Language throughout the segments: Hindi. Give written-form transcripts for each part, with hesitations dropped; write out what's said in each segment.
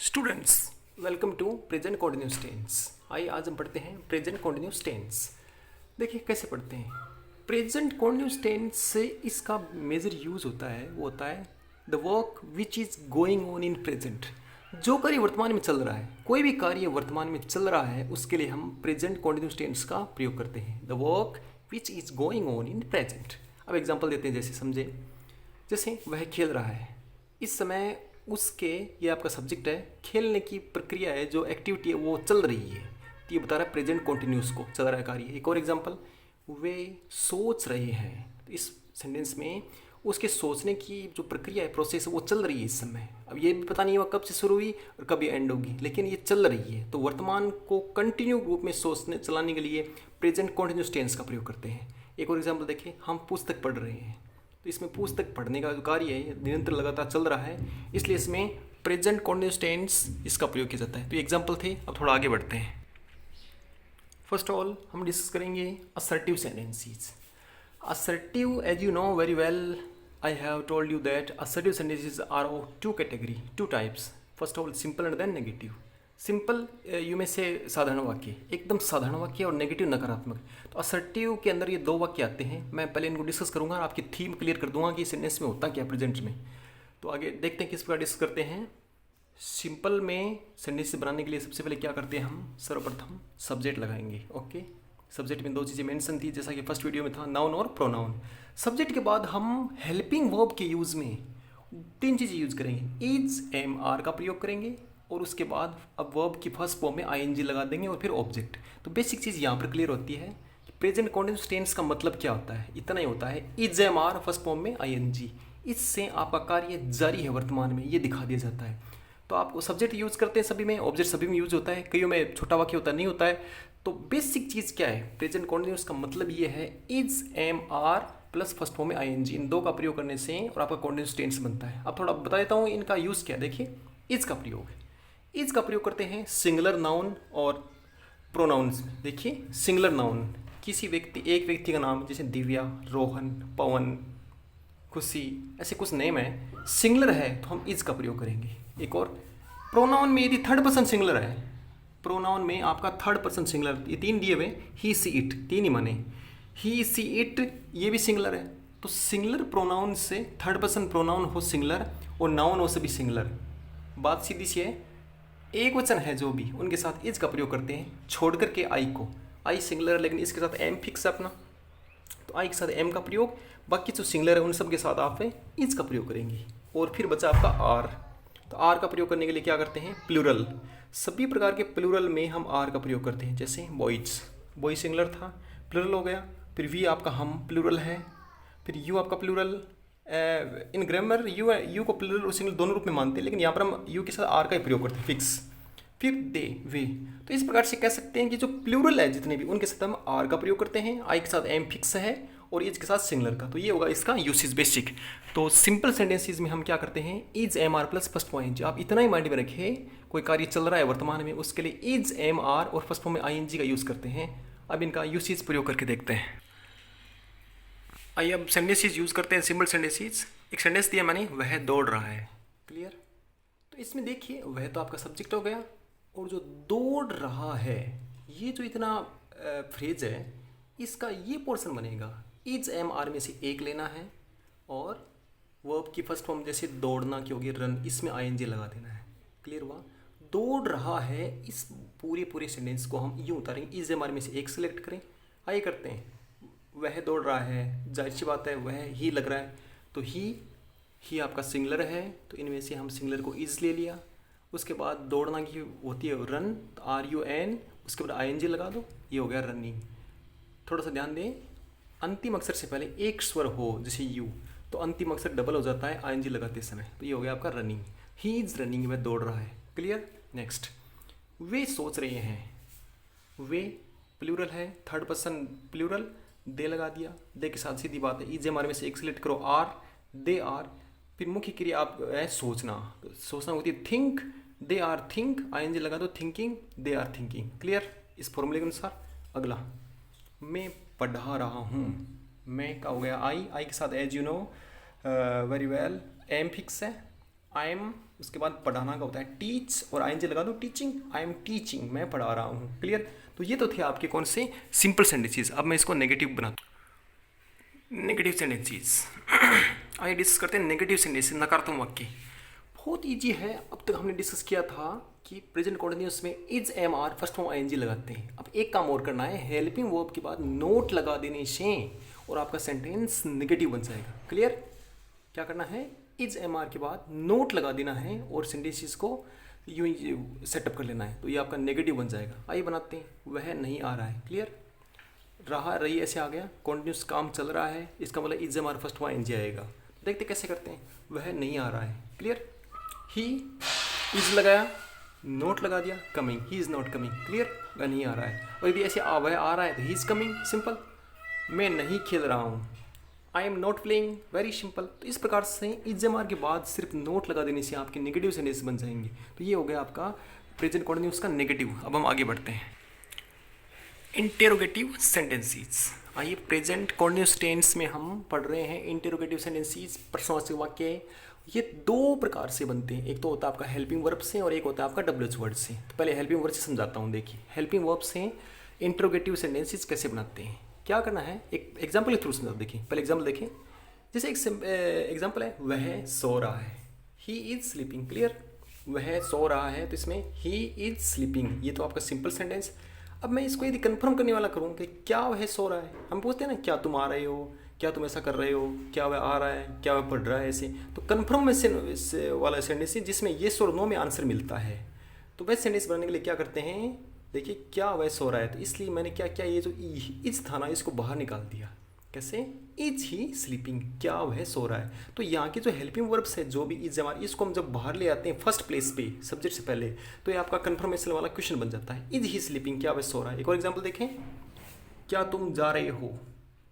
Students, welcome to present continuous tense. आइए आज हम पढ़ते हैं प्रेजेंट कॉन्टिन्यूस टेंस। देखिए कैसे पढ़ते हैं। प्रेजेंट कॉन्टिन्यूस टेंस से इसका मेजर यूज होता है, वो होता है the work which is going on in present. जो कार्य वर्तमान में चल रहा है, कोई भी कार्य वर्तमान में चल रहा है, उसके लिए हम प्रेजेंट कॉन्टिन्यूस टेंस का प्रयोग करते हैं। The work which is going on in present. अब एग्जाम्पल देते हैं, जैसे समझे, जैसे वह खेल रहा है, इस समय उसके, ये आपका सब्जेक्ट है, खेलने की प्रक्रिया है, जो एक्टिविटी है वो चल रही है, तो ये बता रहा है प्रेजेंट कॉन्टिन्यूस को, चल रहा है कार्य। एक और एग्जांपल, वे सोच रहे हैं, तो इस सेंटेंस में उसके सोचने की जो प्रक्रिया है, प्रोसेस है, वो चल रही है इस समय। अब ये भी पता नहीं हुआ कब से शुरू हुई और कब ये एंड होगी, लेकिन ये चल रही है। तो वर्तमान को कंटिन्यू रूप में सोचने चलाने के लिए प्रेजेंट कॉन्टिन्यूस टेंस का प्रयोग करते हैं। एक और एग्जाम्पल देखें, हम पुस्तक पढ़ रहे हैं, तो इसमें पुस्तक पढ़ने का जो कार्य है निरंतर लगातार चल रहा है, इसलिए इसमें प्रेजेंट कॉन्टिन्यूस टेंस इसका प्रयोग किया जाता है। तो ये एग्जाम्पल थे। अब थोड़ा आगे बढ़ते हैं। फर्स्ट ऑल हम डिस्कस करेंगे assertive sentences. Assertive, as you know very well, I have told you that assertive sentences are of two category, two types. First of all simple and then negative. Simple यू में से साधारण वाक्य, एकदम साधारण वाक्य, और नेगेटिव नकारात्मक। तो असर्टिव के अंदर ये दो वाक्य आते हैं। मैं पहले इनको डिस्कस करूंगा और आपकी थीम क्लियर कर दूंगा कि सेंटेंस में होता क्या प्रेजेंट में। तो आगे देखते हैं किस प्रकार डिस्कस करते हैं। सिंपल में सेंटेंस बनाने के लिए सबसे पहले क्या करते हैं, हम सर्वप्रथम सब्जेक्ट लगाएंगे। ओके, सब्जेक्ट में दो चीज़ें मेंशन थी, जैसा कि फर्स्ट वीडियो में था, नाउन और प्रोनाउन। सब्जेक्ट के बाद हम हेल्पिंग वर्ब के यूज़ में तीन चीज़ें यूज़ करेंगे। इज, एम, आर का प्रयोग करेंगे, और उसके बाद अब वर्ब की फर्स्ट फॉर्म में आईएनजी लगा देंगे, और फिर ऑब्जेक्ट। तो बेसिक चीज़ यहाँ पर क्लियर होती है कि प्रेजेंट कॉन्टिन्यूस टेंस का मतलब क्या होता है। इतना ही होता है, is, am, are, first form में आईएनजी। इससे आपका कार्य जारी है वर्तमान में, ये दिखा दिया जाता है। तो आप सब्जेक्ट यूज़ करते हैं सभी में, ऑब्जेक्ट सभी में यूज होता है, कईयों में छोटा वाक्य होता है, नहीं होता है। तो बेसिक चीज़ क्या है, प्रेजेंट कॉन्टिन्यूस का मतलब ये है is, am, are plus first form में आईएनजी, इन दो का प्रयोग करने से और आपका कॉन्टिन्यूस टेंस बनता है। अब थोड़ा बता देता हूँ इनका यूज़ क्या है। देखिए, इज का प्रयोग, इज का प्रयोग करते हैं सिंगुलर नाउन और प्रोनाउंस में। देखिए, सिंगुलर नाउन किसी व्यक्ति, एक व्यक्ति का नाम, जैसे दिव्या, रोहन, पवन, खुशी, ऐसे कुछ नेम है, सिंगुलर है तो हम इज का प्रयोग करेंगे। एक और, प्रोनाउन में यदि थर्ड पर्सन सिंगुलर है, प्रोनाउन में आपका थर्ड पर्सन सिंगुलर, ये तीन दिए हुए, ही, सी, इट, तीन ही माने, ही, सी, इट, ये भी सिंगुलर है। तो सिंगुलर प्रोनाउन से थर्ड पर्सन प्रोनाउन हो सिंगुलर और नाउन हो सभी सिंगुलर। बात सीधी सी है, एक वचन है जो भी, उनके साथ इज का प्रयोग करते हैं, छोड़ करके आई को। आई सिंगुलर है लेकिन इसके साथ एम फिक्स है अपना, तो आई के साथ एम का प्रयोग, बाकी जो सिंगुलर है उन सब के साथ आप इज का प्रयोग करेंगे। और फिर बचा आपका आर। तो आर का प्रयोग करने के लिए क्या करते हैं, प्लूरल, सभी प्रकार के प्लूरल में हम आर का प्रयोग करते हैं। जैसे बॉयज, बॉय सिंगुलर था, प्लूरल हो गया। फिर वी आपका हम प्लूरल है। फिर यू आपका प्लूरल, इन ग्रामर यू को प्लूरल और सिंगुलर दोनों रूप में मानते हैं, लेकिन यहाँ पर हम यू के साथ आर का ही प्रयोग करते हैं, फिक्स। फिर दे, वे। तो इस प्रकार से कह सकते हैं कि जो प्लूरल है जितने भी, उनके साथ हम आर का प्रयोग करते हैं, आई के साथ एम फिक्स है और इज के साथ सिंगुलर का। तो ये होगा इसका यूसेज बेसिक। तो सिंपल सेंटेंसेस में हम क्या करते हैं, is, am, are plus first form ING. आप इतना ही माइंड में रखें, कोई कार्य चल रहा है वर्तमान में, उसके लिए इज, एम, आर और फर्स्ट फॉर्म में आईएनजी का यूज़ करते हैं। अब इनका यूसेज प्रयोग करके देखते हैं। आइए अब सेंटेंसेस यूज़ करते हैं, सिंपल सेंटेंसेस। एक सेंटेंस दिया मैंने, वह दौड़ रहा है, क्लियर। तो इसमें देखिए, वह तो आपका सब्जेक्ट हो गया, और जो दौड़ रहा है, ये जो इतना फ्रेज है, इसका ये पोर्शन बनेगा, इज, एम, आर में से एक लेना है, और वर्ब की फर्स्ट फॉर्म जैसे दौड़ना की होगी, रन, इसमें आईएनजी लगा देना है। क्लियर हुआ। दौड़ रहा है, इस पूरे सेंटेंस को हम यूँ उतारेंगे, इज, एम, आर में से एक सिलेक्ट करें। आइए करते हैं। वह दौड़ रहा है, जाहिर सी बात है, वह ही लग रहा है, तो ही आपका सिंगुलर है, तो इनमें से हम सिंगुलर को इज ले लिया। उसके बाद दौड़ना की होती है रन, तो आर, यू, एन, उसके बाद आईएनजी लगा दो, ये हो गया रनिंग। थोड़ा सा ध्यान दें, अंतिम अक्षर से पहले एक स्वर हो, जैसे यू, तो अंतिम अक्षर डबल हो जाता है आईएनजी लगाते समय, तो ये हो गया आपका रनिंग। ही इज रनिंग, वह दौड़ रहा है, क्लियर। नेक्स्ट, वे सोच रहे हैं, वे प्लूरल है, थर्ड पर्सन प्लूरल, दे लगा दिया, दे के साथ सीधी बात है, इज, एम, आर में से एक सिलेक्ट करो, आर, दे आर। फिर मुख्य क्रिया आप है सोचना, तो सोचना होती है think, they are think, ING लगा दो, thinking, they are thinking, clear. इस फॉर्मूले के अनुसार अगला, मैं पढ़ा रहा हूँ, मैं का हो गया आई, आई के साथ as you know very well am fix है, आई एम उसके बाद पढ़ाना का होता है टीच, और आईएनजी लगा दो टीचिंग, आई एम टीचिंग, मैं पढ़ा रहा हूँ। क्लियर? तो ये तो थे आपके कौन से सिंपल सेंटेंसेस। अब मैं इसको नेगेटिव बनाता हूँ। नेगेटिव सेंटेंसेस आइए डिस्कस करते हैं नेगेटिव सेंटेंसेस, नकारात्मक वाक्य। बहुत ईजी है। अब तक हमने डिस्कस किया था कि प्रेजेंट कॉन्टिन्यूअस में is am are first form ING लगाते हैं। अब एक काम और करना है, हेल्पिंग वर्ब के बाद नोट लगा देने से और आपका सेंटेंस नेगेटिव बन जाएगा। क्लियर? क्या करना है, इज एम आर के बाद नोट लगा देना है और सेंटेंसेस को यूं सेटअप कर लेना है, तो ये आपका नेगेटिव बन जाएगा। आइए बनाते हैं। वह नहीं आ रहा है। क्लियर? रहा रही ऐसे आ गया, कॉन्टिन्यूस काम चल रहा है, इसका मतलब is am are first form ING आएगा। देखते कैसे करते हैं। वह नहीं आ रहा है। क्लियर? ही इज लगाया, नोट लगा दिया, coming, he is not coming. Clear? वह नहीं आ रहा है। और यदि ऐसे वह आ रहा है तो ही इज कमिंग, सिंपल। मैं नहीं खेल रहा हूँ, I am not playing, very simple. तो इस प्रकार से इज एम आर के बाद सिर्फ नोट लगा देने से आपके नेगेटिव सेंटेंस बन जाएंगे। तो ये हो गया आपका प्रेजेंट कॉन्टिन्यूअस का नेगेटिव। अब हम आगे बढ़ते हैं, इंटेरोगेटिव सेंटेंसेस। आइए प्रेजेंट कॉन्टिन्यूअस टेंस में हम पढ़ रहे हैं इंटेरोगेटिव सेंटेंसेस, प्रश्नवाचक वाक्य। ये दो प्रकार से बनते हैं, एक तो होता है आपका हेल्पिंग वर्ब से और एक होता है आपका डब्ल्यूएच वर्ड से। तो पहले हेल्पिंग वर्ब से समझाता हूँ। देखिए हेल्पिंग वर्ब से इंटेरोगेटिव सेंटेंसेस कैसे बनाते हैं। क्या करना है, एक एग्जाम्पल के थ्रू समझाओ। देखिए पहले एग्जाम्पल देखें। जैसे एक एग्जाम्पल है, वह सो रहा है, ही इज स्लीपिंग। क्लियर? वह सो रहा है तो इसमें ही इज स्लीपिंग, ये तो आपका सिंपल सेंटेंस। अब मैं इसको यदि कंफर्म करने वाला करूँ कि क्या वह सो रहा है, हम पूछते हैं ना क्या तुम आ रहे हो, क्या तुम ऐसा कर रहे हो, क्या वह आ रहा है, क्या वह पढ़ रहा है, ऐसे। तो कन्फर्म में वाला सेंटेंस है जिसमें येस और नो में आंसर मिलता है। तो वह सेंटेंस बनाने के लिए क्या करते हैं, देखिए क्या वह सो रहा है, तो इसलिए मैंने क्या किया, ये जो इज था ना इसको बाहर निकाल दिया। कैसे? इज ही स्लीपिंग, क्या वह सो रहा है। तो यहाँ की जो हेल्पिंग वर्ब्स है जो भी इज हमारी, इसको हम जब बाहर ले आते हैं फर्स्ट प्लेस पे सब्जेक्ट से पहले, तो ये आपका कंफर्मेशन वाला क्वेश्चन बन जाता है। इज ही स्लीपिंग, क्या वह सो रहा है। एक और एग्जाम्पल देखें, क्या तुम जा रहे हो।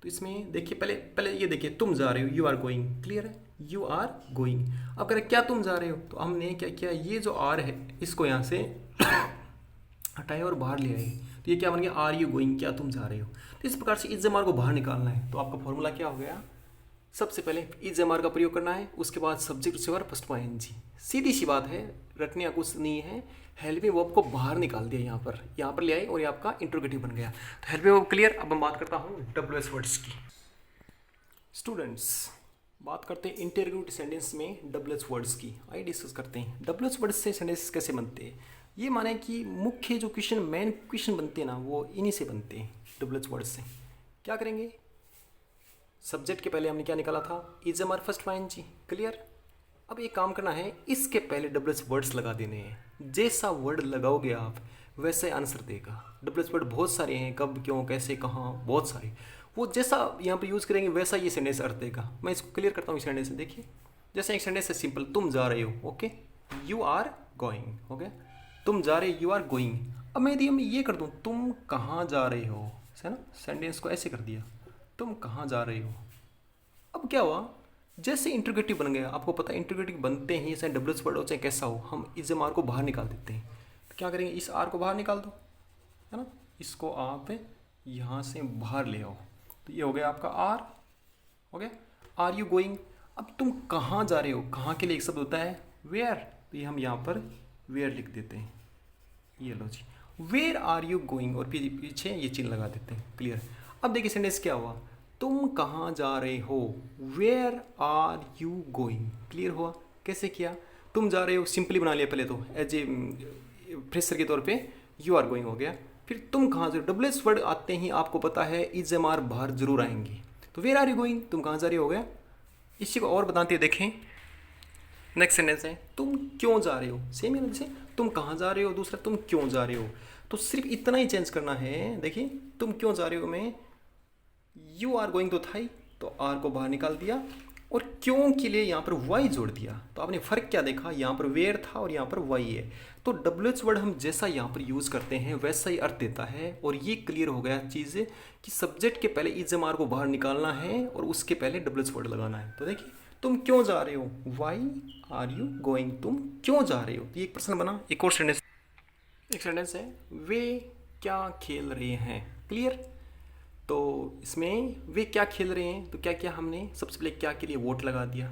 तो इसमें देखिए पहले ये देखिए, तुम जा रहे हो, यू आर गोइंग। क्लियर है? You are going. अब करें क्या तुम जा रहे हो, तो हमने क्या किया, ये जो आर है इसको यहाँ से हटाए और बाहर ले आए। तो ये क्या बन गया, आर यू गोइंग, क्या तुम जा रहे हो। तो इस प्रकार से इज एम आर को बाहर निकालना है। तो आपका फॉर्मूला क्या हो गया, सबसे पहले इज एम आर का प्रयोग करना है, उसके बाद सब्जेक्ट से वर्ब फर्स्ट आईएनजी। सीधी सी बात है, रटने का कुछ नहीं है। हेल्पिंग वर्ब को बाहर निकाल दिया, यहाँ पर ले आए और ये आपका इंट्रोगेटिव बन गया। तो हेल्पिंग वर्ब क्लियर। अब मैं बात करता हूँ डब्ल्यूएच वर्ड्स की। स्टूडेंट्स बात करते हैं इंटेरोगेटिव सेंटेंस में डब्ल्यूएच वर्ड्स की। आइए डिस्कस करते हैं डब्ल्यूएच वर्ड्स से सेंटेंस कैसे बनते हैं। ये माने कि मुख्य जो क्वेश्चन, मेन क्वेश्चन बनते हैं ना, वो इन्हीं से बनते हैं डब्ल्यूएच वर्ड्स से। क्या करेंगे, सब्जेक्ट के पहले हमने क्या निकाला था, is am are first ING. Clear? अब एक काम करना है, इसके पहले डब्ल्यूएच वर्ड्स लगा देने हैं। जैसा वर्ड लगाओगे आप वैसे आंसर देगा। डब्ल्यूएच वर्ड बहुत सारे हैं, कब, क्यों, कैसे, कहाँ, बहुत सारे। वो जैसा यहाँ पे यूज़ करेंगे वैसा ये सेंटेंस अर्थ देगा। मैं इसको क्लियर करता हूँ इस सेंटेंस से। देखिए जैसे एक सेंटेंस है सिंपल, तुम जा रहे हो, okay, you are going, okay, तुम जा रहे हो, यू आर गोइंग। अब मैं यदि ये कर दूँ, तुम कहाँ जा रहे हो, है ना, सेंटेंस को ऐसे कर दिया, तुम कहाँ जा रहे हो। अब क्या हुआ, जैसे इंट्रोगेटिव बन गया। आपको पता है इंट्रोगेटिव बनते ही, चाहे डब्ल्यूएच वर्ड हो चाहे कैसा हो, हम इस एम आर को बाहर निकाल देते हैं। तो क्या करेंगे, इस आर को बाहर निकाल दो, है ना, इसको आप यहाँ से बाहर ले आओ। तो ये हो गया आपका आर, हो गया, आर यू गोइंग। अब तुम कहाँ जा रहे हो, कहाँ के लिए एक शब्द होता है वेयर, तो ये हम यहाँ पर वेयर लिख देते हैं। ये लो जी, वेयर आर यू गोइंग, और पीछे ये चिन्ह लगा देते हैं। क्लियर? अब देखिए सेंटेंस क्या हुआ, तुम कहाँ जा रहे हो, where are you going. Clear हुआ? कैसे किया, तुम जा रहे हो सिंपली बना लिया पहले तो, एज ए फ्रेशर के तौर पे यू आर गोइंग हो गया। फिर तुम कहाँ जा रहे हो, डब्ल्यूएच वर्ड आते ही आपको पता है इज एम आर बाहर जरूर आएंगे। तो वेयर आर यू गोइंग, तुम कहाँ जा रहे हो गया। इसी को और बताते देखें, नेक्स्ट सेंटेंस है, तुम क्यों जा रहे हो। सेम है जैसे तुम कहाँ जा रहे हो, दूसरा तुम क्यों जा रहे हो। तो सिर्फ इतना ही चेंज करना है। देखिए तुम क्यों जा रहे हो में यू आर गोइंग तो था ही, तो आर को बाहर निकाल दिया और क्यों के लिए यहाँ पर वाई जोड़ दिया। तो आपने फ़र्क क्या देखा, यहाँ पर वेयर था और यहाँ पर वाई है। तो डब्ल्यूएच वर्ड हम जैसा यहाँ पर यूज़ करते हैं वैसा ही अर्थ देता है। और ये क्लियर हो गया चीज़ कि सब्जेक्ट के पहले इज एम आर को बाहर निकालना है और उसके पहले डब्ल्यूएच वर्ड लगाना है। तो देखिए तुम क्यों जा रहे हो, वाई आर यू गोइंग, तुम क्यों जा रहे हो। तो ये एक प्रश्न बना। एक और सेंटेंस, एक सेंटेंस है, वे क्या खेल रहे हैं। क्लियर? तो इसमें वे क्या खेल रहे हैं, तो क्या किया हमने, सबसे पहले क्या के लिए वोट लगा दिया,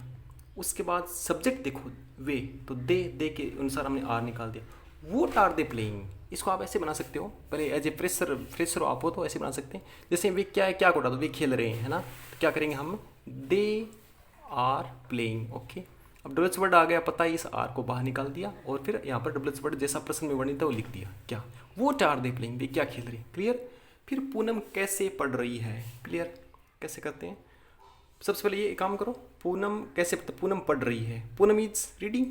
उसके बाद सब्जेक्ट देखो वे, तो दे के अनुसार हमने आर निकाल दिया। वोट आर दे प्लेइंग, इसको आप ऐसे बना सकते हो, पहले एज ए फ्रेशर आप हो तो ऐसे बना सकते हैं, जैसे वे क्या है, क्या कोटा तो वे खेल रहे हैं, है ना। तो क्या करेंगे हम, दे आर प्लेइंग। ओके, अब डब्ल्यूएच वर्ड आ गया, पता है, इस आर को बाहर निकाल दिया और फिर यहाँ पर डब्ल्यूएच वर्ड जैसा प्रश्न में वर्णित है वो लिख दिया। क्या, वोट आर दे प्लेइंग, वे क्या खेल रही है। क्लियर। फिर पूनम कैसे पढ़ रही है। क्लियर, कैसे करते हैं, सबसे पहले ये काम करो, पूनम कैसे, पूनम पढ़ रही है, पूनम इज रीडिंग,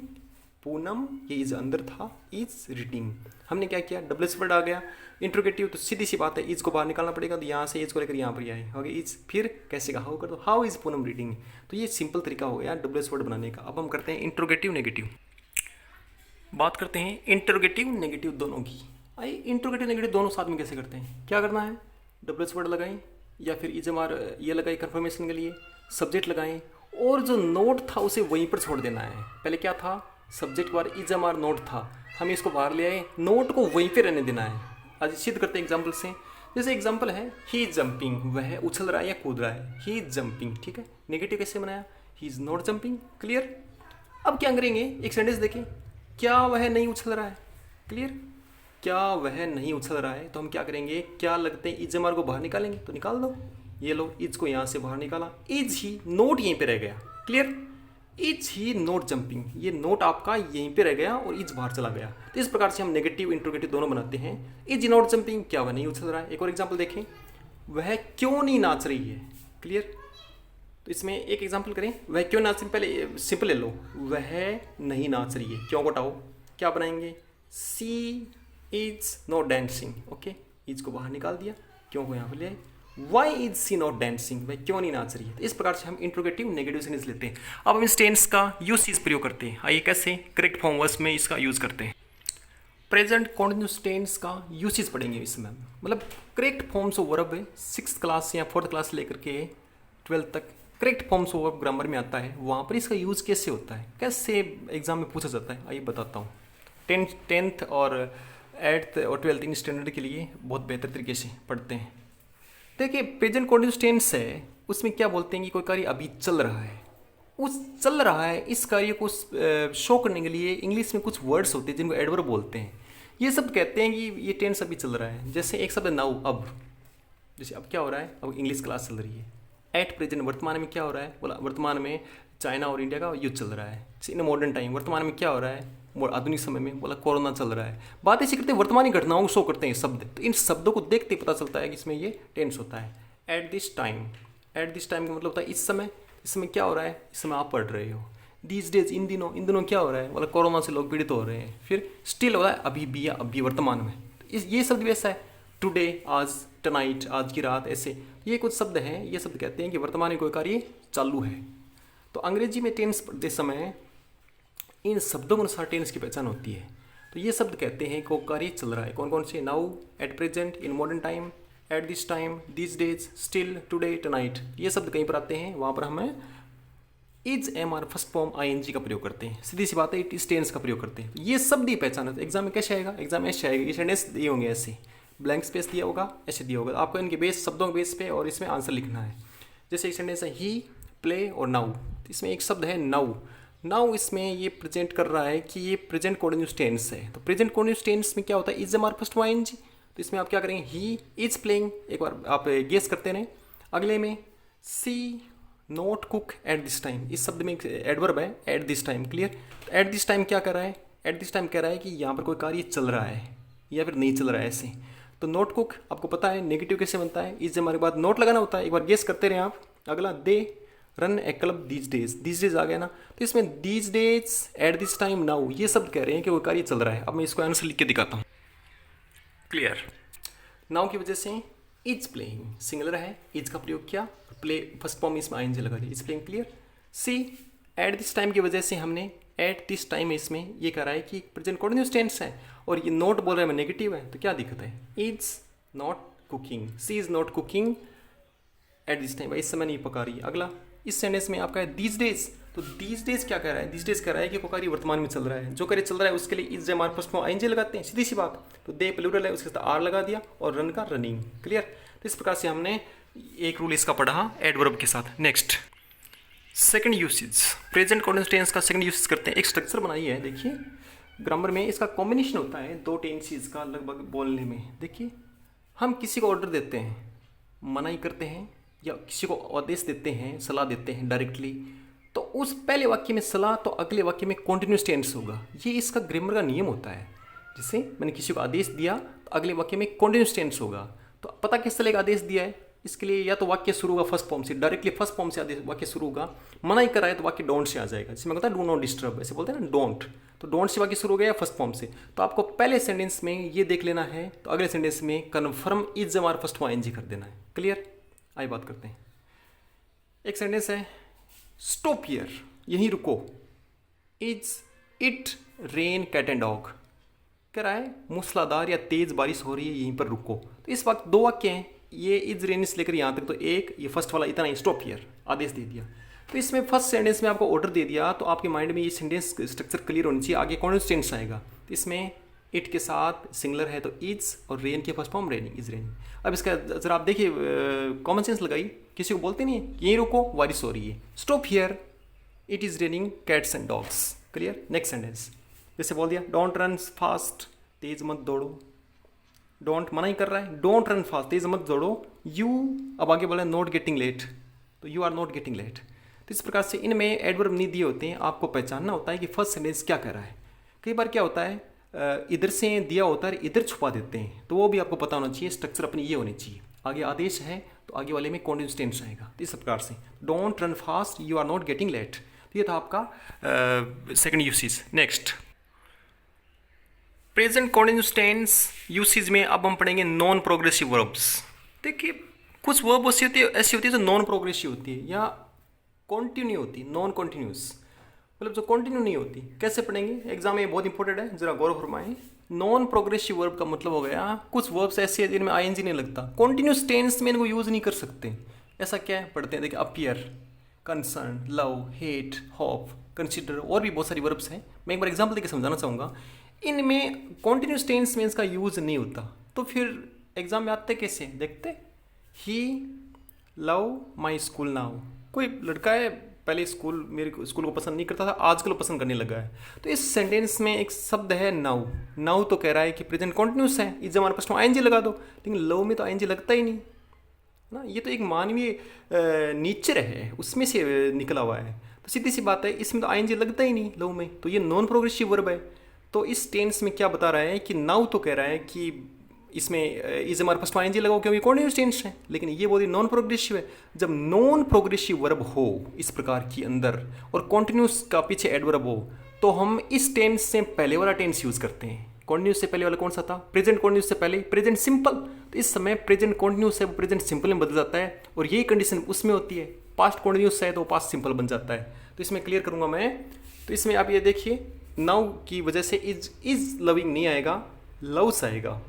पूनम ये इज अंदर था, इज रीडिंग। हमने क्या किया, डब्ल्यूएच वर्ड आ गया, इंट्रोगेटिव, तो सीधी सी बात है, इज को बाहर निकालना पड़ेगा, तो यहाँ से इज को लेकर यहाँ पर आए, हो गया इज। फिर कैसे कहा, हाउ कर दो, हाउ इज पूनम रीडिंग। तो ये सिंपल तरीका हो गया डब्ल्यूएच वर्ड बनाने का। अब हम करते हैं इंट्रोगेटिव नेगेटिव, बात करते हैं इंट्रोगेटिव नेगेटिव दोनों की। आइए इंट्रोगेटिव नेगेटिव दोनों साथ में कैसे करते हैं। क्या करना है, डब्ल्यूएच वर्ड लगाएं या फिर इज एम आर ये लगाए कन्फर्मेशन के लिए, सब्जेक्ट लगाएं और जो नोट था उसे वहीं पर छोड़ देना है। पहले क्या था, सब्जेक्ट के बाद इज एम आर नोट था, हम इसको बाहर ले आए, नोट को वहीं पे रहने देना है। आज सिद्ध करते हैं एग्जाम्पल से। जैसे एग्जाम्पल है, ही इज जंपिंग, वह उछल रहा है या कूद रहा है, ही इज जंपिंग। ठीक है, नेगेटिव कैसे बनाया, he is not jumping. Clear. अब क्या करेंगे, एक सेंटेंस देखें, क्या वह नहीं उछल रहा है। क्लियर, क्या वह नहीं उछल रहा है, तो हम क्या करेंगे, क्या लगते हैं, इज एम आर को बाहर निकालेंगे, तो निकाल दो, ये लो, इज को यहाँ से बाहर निकाला, इज ही, नोट यहीं पे रह गया। Clear, is he note jumping, ये नोट आपका यहीं पे रह गया और इज बाहर चला गया। तो इस प्रकार से हम नेगेटिव इंट्रोगेटिव दोनों बनाते हैं। इज नॉट जंपिंग, क्या वह नहीं उछल रहा है। एक और एग्जाम्पल देखें, वह क्यों नहीं नाच रही है। क्लियर, तो इसमें एक एग्जाम्पल करें, वह क्यों नाच रही, पहले सिंपल ले लो, वह नहीं नाच रही है, क्यों घटाओ, क्या बनाएंगे, she is not dancing. Okay, is को बाहर निकाल दिया, क्यों को यहाँ पर ले आए, why is she not dancing, वह क्यों नहीं नाच रही है। तो इस प्रकार से हम इंट्रोगेटिव नेगेटिव सेंटेंस लेते हैं। अब हम इस टेंस का यूसेज प्रयोग करते हैं। आइए कैसे, करेक्ट फॉर्म वर्ड्स में इसका यूज करते हैं। प्रेजेंट कॉन्टिन्यूअस टेंस का यूसेज पढ़ेंगे इसमें, मतलब करेक्ट फॉर्म्स ऑफ वर्ब है, 6th क्लास या 4th क्लास लेकर के 12th तक correct forms of verb grammar में आता है, वहाँ पर इसका यूज़ कैसे होता है, कैसे एग्जाम में पूछा जाता है, आइए बताता हूँ। 10th और 8th और 12th इन स्टैंडर्ड के लिए बहुत बेहतर तरीके से पढ़ते हैं। देखिए प्रेजेंट कॉन्टिन्यूअस टेंस है, उसमें क्या बोलते हैं कि कोई कार्य अभी चल रहा है, उस चल रहा है, इस कार्य को शो करने के लिए इंग्लिश में कुछ वर्ड्स होते हैं जिनको एडवर्ब बोलते हैं। ये सब कहते हैं कि ये टेंस अभी चल रहा है। जैसे एक शब्द नाउ, अब, जैसे अब क्या हो रहा है, अब इंग्लिश क्लास चल रही है। एट प्रेजेंट, वर्तमान में क्या हो रहा है, बोला वर्तमान में चाइना और इंडिया का युद्ध चल रहा है। इन मॉडर्न टाइम, वर्तमान में क्या हो रहा है, आधुनिक समय में, बोला कोरोना चल रहा है। बात ऐसी करते हैं, वर्तमानी घटनाओं को शो करते हैं शब्द, तो इन शब्दों को देखते पता चलता है कि इसमें ये टेंस होता है। At this time, at this time का मतलब होता है इस समय, इस समय क्या हो रहा है, इस समय आप पढ़ रहे हो। दीज डेज, इन दिनों, इन दिनों क्या हो रहा है, बोला कोरोना से लोग पीड़ित हो रहे हैं। फिर स्टिल हो रहा है, अभी भी या अभी वर्तमान में, ये शब्द वैसा है। टुडे, आज, टनाइट, आज की रात, ऐसे ये कुछ शब्द हैं, ये शब्द कहते हैं कि वर्तमान में कोई कार्य चालू है। तो अंग्रेजी में टेंस पढ़ते समय इन शब्दों के अनुसार टेंस की पहचान होती है। तो ये शब्द कहते हैं कि कार्य चल रहा है। कौन कौन से, now, at present, in modern time, at this time, these days, still, today, tonight, ये शब्द कहीं पर आते हैं, वहाँ पर हमें is am are first form ING का प्रयोग करते हैं। सीधी सी बात है, इट इज टेंस का प्रयोग करते हैं। ये शब्द ही पहचान है। एग्जाम में कैसे आएगा, एग्जाम में ऐसे आएगा, ये सेंटेंस दिए होंगे ऐसे, ब्लैंक स्पेस दिया होगा, ऐसे दिया होगा, आपको इनके बेस, शब्दों के बेस पे और इसमें आंसर लिखना है। जैसे एक सेंटेंस है, ही, प्ले और नाउ, इसमें एक शब्द है नाउ। नाउ इसमें ये प्रेजेंट कर रहा है कि ये प्रेजेंट कॉन्टिन्यूअस टेंस है। तो प्रेजेंट कॉन्टिन्यूअस टेंस में क्या होता है, is am are first ING. तो इसमें आप क्या करेंगे, ही इज प्लेइंग, एक बार आप गेस करते रहें। अगले में she not cook at this time, इस शब्द में एक एडवर्ब है, at this time. Clear, at this time क्या कर रहा है, एट दिस टाइम कह रहा है कि यहाँ पर कोई कार्य चल रहा है या फिर नहीं चल रहा है ऐसे। तो नॉट कुक आपको पता है नेगेटिव कैसे बनता है, इस हमारे बाद नोट लगाना होता है, एक बार गेस करते रहे आप। अगला, they run a club these days आ गया ना, तो इसमें these days, at this time, now, ये शब्द कह रहे हैं कि वो कार्य चल रहा है। अब मैं इसको आंसर लिख के दिखाता हूँ। क्लियर, नाउ की वजह से इज प्लेइंग, सिंगुलर है, इज का प्रयोग किया, प्ले फर्स्ट फॉर्म इसमें आईएनजी लगा दिया, is playing. Clear, she at this time की वजह से हमने एट दिस टाइम, इसमें ये कह रहा है कि प्रेजेंट कॉन्टिन्यूअस टेंस है और ये नोट बोल रहा है, नेगेटिव है, तो क्या दिक्कत है, is not cooking, she is not cooking at this time, इस समय नहीं पका रही है। अगला, इस सेंटेंस में आपका है दीज डेज, तो दीज डेज क्या कह रहा है, दीज डेज कह रहा है कि कोई कार्य वर्तमान में चल रहा है, जो कार्य चल रहा है उसके लिए इज हमारे फर्स्ट फॉर्म आईएनजी लगाते हैं, सीधी सी बात। तो दे प्लूरल है, उसके साथ आर लगा दिया और रन का रनिंग। क्लियर, तो इस प्रकार से हमने एक रूल इसका पढ़ा एडवर्ब के साथ। Next, second usage, present continuous tense का सेकंड यूसेज करते हैं। एक स्ट्रक्चर बनाई है, देखिए ग्रामर में इसका कॉम्बिनेशन होता है दो टेंसेस का लगभग बोलने में। देखिए हम किसी को ऑर्डर देते हैं, मनाही करते हैं या किसी को आदेश देते हैं, सलाह देते हैं डायरेक्टली, तो उस पहले वाक्य में सलाह तो अगले वाक्य में कॉन्टिन्यूस टेंस होगा। ये इसका ग्रामर का नियम होता है। जैसे मैंने किसी को आदेश दिया तो अगले वाक्य में कॉन्टिन्यूस टेंस होगा। तो पता किस तरह का आदेश दिया है, इसके लिए या तो वाक्य शुरू होगा फर्स्ट फॉर्म से, डायरेक्टली फर्स्ट फॉर्म से आदेश वाक्य शुरू होगा। मनाही करा है तो वाक्य डोंट से आ जाएगा, जिसमें कहता है डू नॉट डिस्टर्ब, ऐसे बोलते हैं ना डोंट, तो डोंट से वाक्य शुरू हो गया फर्स्ट फॉर्म से। तो आपको पहले सेंटेंस में ये देख लेना है, तो अगले सेंटेंस में कन्फर्म इज हमारा फर्स्ट फॉर्म एनजी कर देना है। क्लियर? आइए बात करते हैं। एक सेंटेंस है स्टॉप हियर, यहीं रुको। Is it rain cat and dog, कह रहा है मूसलाधार या तेज बारिश हो रही है, यहीं पर रुको। तो इस वक्त दो वाक्य हैं, ये इज रेन से लेकर यहाँ तक, तो एक ये फर्स्ट वाला इतना ही, स्टॉप हियर आदेश दे दिया। तो इसमें फर्स्ट सेंटेंस में आपको ऑर्डर दे दिया, तो आपके माइंड में ये सेंटेंस स्ट्रक्चर क्लियर होनी चाहिए। आगे कौन सा टेंस आएगा, तो इसमें इट के साथ सिंगुलर है तो इज, और रेन के first form raining, is raining. अब इसका जरा आप देखिए कॉमन सेंस लगाई, किसी को बोलते नहीं है यहीं रुको बारिश हो रही है, stop here it is raining cats and dogs. Clear? Next sentence जैसे बोल दिया डोंट रन फास्ट, तेज मत दौड़ो। डोंट मना ही कर रहा है, डोंट रन फास्ट, तेज मत दौड़ो। यू अब आगे बोला नॉट गेटिंग लेट, तो you are not getting late. तो इस प्रकार से इनमें एडवर्ब नहीं दिए होते हैं, आपको पहचानना होता है कि फर्स्ट सेंटेंस क्या कह रहा है। कई बार क्या होता है इधर से दिया होता है, इधर छुपा देते हैं, तो वो भी आपको पता होना चाहिए। स्ट्रक्चर अपनी ये होनी चाहिए, आगे आदेश है तो आगे वाले में कॉन्टिन्यूअस टेंस आएगा। तो इस प्रकार से don't run fast, you are not getting late, तो ये था आपका second usage. Next present continuous tense usage में अब हम पढ़ेंगे नॉन प्रोग्रेसिव वर्ब्स। देखिए कुछ वर्ब ऐसी होती है जो नॉन प्रोग्रेसिव होती है या कॉन्टिन्यू होती है, नॉन कॉन्टिन्यूस, मतलब जो कंटिन्यू नहीं होती। कैसे पढ़ेंगे, एग्जाम में बहुत इंपॉर्टेंट है, जरा गौर फरमाएं। नॉन प्रोग्रेसिव वर्ब का मतलब हो गया कुछ वर्ब्स ऐसे हैं जिनमें आईएनजी नहीं लगता, कॉन्टिन्यूस टेंस में इनको यूज नहीं कर सकते। ऐसा क्या है, पढ़ते हैं। देखिए appear, concern, love, hate, hope, consider, और भी बहुत सारी वर्ब्स हैं। मैं एक बार एग्जाम्पल देकर समझाना चाहूँगा। इनमें कॉन्टिन्यूस टेंस में इसका यूज नहीं होता, तो फिर एग्जाम में आते कैसे, देखते। ही लव माई स्कूल नाउ, कोई लड़का है पहले मेरे स्कूल को पसंद नहीं करता था, आजकल पसंद करने लगा है। तो इस सेंटेंस में एक शब्द है नाउ, नाउ तो कह रहा है कि प्रेजेंट कॉन्टिन्यूस है, इस हमारे पास आईएनजी लगा दो, लेकिन लव में तो आईएनजी लगता ही नहीं ना। ये तो एक मानवीय नेचर है, उसमें से निकला हुआ है। तो सीधी सी बात है, इसमें तो आईएनजी लगता ही नहीं लव में, तो ये नॉन प्रोग्रेसिव वर्ब है। तो इस टेंस में क्या बता रहा है कि नाउ तो कह रहा है कि इसमें इस हमारे पास आईएनजी लगाओ क्योंकि कॉन्टिन्यूअस टेंस है, लेकिन ये बोली नॉन प्रोग्रेसिव है। जब नॉन प्रोग्रेसिव वर्ब हो इस प्रकार की अंदर और कॉन्टिन्यूअस का पीछे एडवर्ब हो, तो हम इस टेंस से पहले वाला टेंस यूज करते हैं। कॉन्टिन्यूअस से पहले वाला कौन सा था, प्रेजेंट कॉन्टिन्यूअस से पहले प्रेजेंट सिंपल। तो इस समय प्रेजेंट कॉन्टिन्यूअस है वो प्रेजेंट सिंपल में बदल जाता है, और यही कंडीशन उसमें होती है। पास्ट कॉन्टिन्यूअस है तो पास्ट सिंपल बन जाता है। तो इसमें क्लियर करूंगा मैं। तो इसमें आप ये देखिए, नाउ की वजह से इज लविंग नहीं आएगा, लव्स आएगा।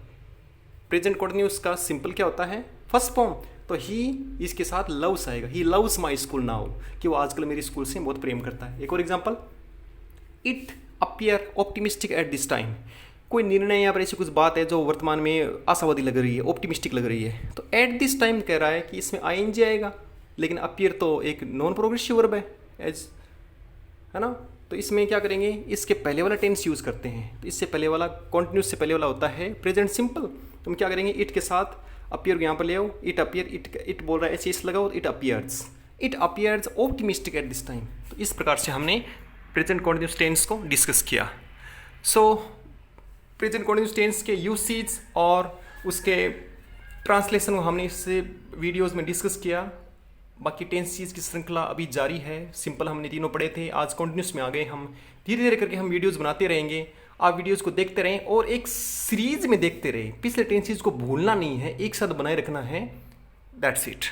प्रेजेंट कॉन्टिन्यूअस का सिंपल क्या होता है, फर्स्ट फॉर्म, तो ही इसके साथ लव्स आएगा, he loves my school now, कि वो आजकल मेरी स्कूल से बहुत प्रेम करता है। एक और example, it appear optimistic eight this time, कोई निर्णय या पर ऐसी कुछ बात है जो वर्तमान में आशावादी लग रही है, ऑप्टिमिस्टिक लग रही है, तो एट दिस टाइम कह रहा है कि इसमें आईएनजी आएगा, लेकिन अपीयर तो एक नॉन प्रोग्रेसिव वर्ब है, एज है ना। तो इसमें क्या करेंगे, इसके पहले वाला टेंस यूज करते हैं। तो इससे पहले वाला कॉन्टिन्यूस से पहले वाला होता है प्रेजेंट सिंपल। तो हम क्या करेंगे, इट के साथ अपीयर यहाँ पर ले आओ, इट अपीयर, इट बोल रहा है ऐसे इस लगाओ, it appears optimistic eight this time. तो इस प्रकार से हमने प्रेजेंट कॉन्टिन्यूस टेंस को डिस्कस किया। सो प्रेजेंट कॉन्टिन्यूस टेंस के यूसेज और उसके ट्रांसलेशन को हमने इस वीडियोज़ में डिस्कस किया। बाकी टेंसेस की श्रृंखला अभी जारी है। सिंपल हमने तीनों पढ़े थे, आज कॉन्टिन्यूस में आ गए हम। धीरे धीरे करके हम वीडियोस बनाते रहेंगे, आप वीडियोस को देखते रहें और एक सीरीज में देखते रहें। पिछले टेंसेस को भूलना नहीं है, एक साथ बनाए रखना है। That's it.